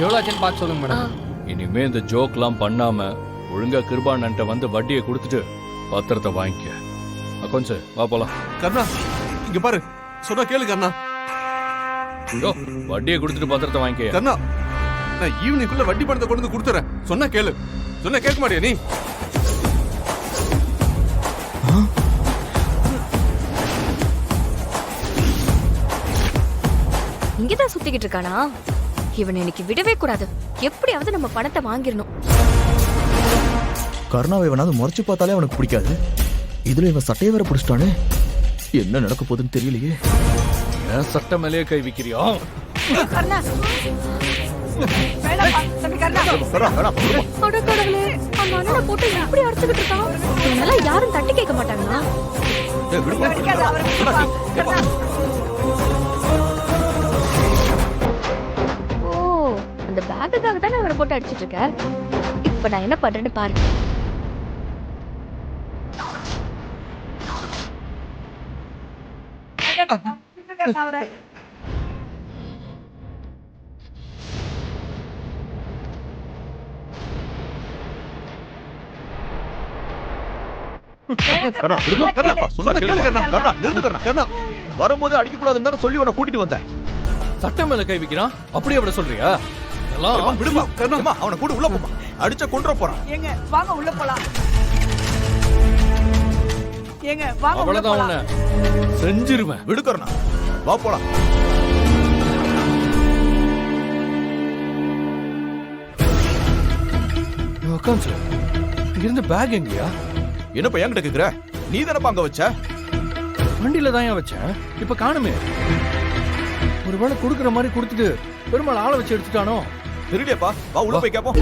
எவ்வளோ ஆச்சுன்னு பார்த்து சொல்லுங்க மேடம். இனிமே இந்த ஜோக்லாம் பண்ணாம ஒழுங்கா கிருபானன்ட்ட வந்து வட்டியை கொடுத்துட்டு பத்திரத்தை வாங்கிக்க. அக்கௌண்ட்ஸ் வா போலாம். கண்ணா இங்க பாரு, சொன்னா கேளு கண்ணா. வட்டியை கொடுத்துட்டு பத்திரத்தை வாங்கிக்க. கண்ணா நான் ஈவினிங்குள்ள வட்டி பணத்தை கொண்டு வந்து கொடுத்துறேன். சொன்னா கேளு. சொன்னா கேட்க மாட்டியா நீ? இங்கதான் சுத்திக்கிட்டு இருக்கானா? இவன் இன்னைக்கு விடவே கூடாது. எப்படியாவது நம்ம பணத்தை வாங்கிடணும். கருணாவை இவனாவது முறைச்சு பார்த்தாலே அவனுக்கு பிடிக்காது. இதுல இவன் சட்டையை வேற பிடிச்சிட்டானே. என்ன நடக்க போகுதுன்னு தெரியலையே. ஏன் சட்ட மேலேயே கை வைக்கிறியா? போட்டு எப்படி அடிச்சுக்கிட்டு இருக்கான்? இவனெல்லாம் யாரும் தட்டி கேட்க மாட்டாங்களா? ஓ, அந்த பேக்குக்காக தானே அவரை போட்டு அடிச்சிட்டு இருக்க. இப்ப நான் என்ன பண்றேன்னு பாரு. வரும்போது அடிக்க கூடாதுன்னு சொல்லி உன்னை கூட்டிட்டு வந்தேன். சட்ட மேல கை வைக்கிறான், அப்படியே விட சொல்றியா? எல்லாம் விடுமா கருணா, அவனை கூட உள்ள போமா. அடிச்ச கொன்ற போறான். ஏங்க வாங்க உள்ள போலாம். ஏங்க வாங்க உள்ள அவ்வளவுதான், போலாம். உன்னை செஞ்சிருவேன். விடு கருணா, வா போலாம். உட்காந்து இங்க இருந்து பேக் எங்கயா? என்னப்பா என்கிட்ட கேக்குற? நீ தானப்பா அங்க வச்ச? வண்டியில தான் ஏன் வச்சேன், இப்ப காணுமே. ஒருவேளை கொடுக்குற மாதிரி கொடுத்துட்டு பெருமாள் ஆளை வச்சு எடுத்துட்டானோ? தெரியலையாப்பா, வா உள்ள போய் கேப்போம்.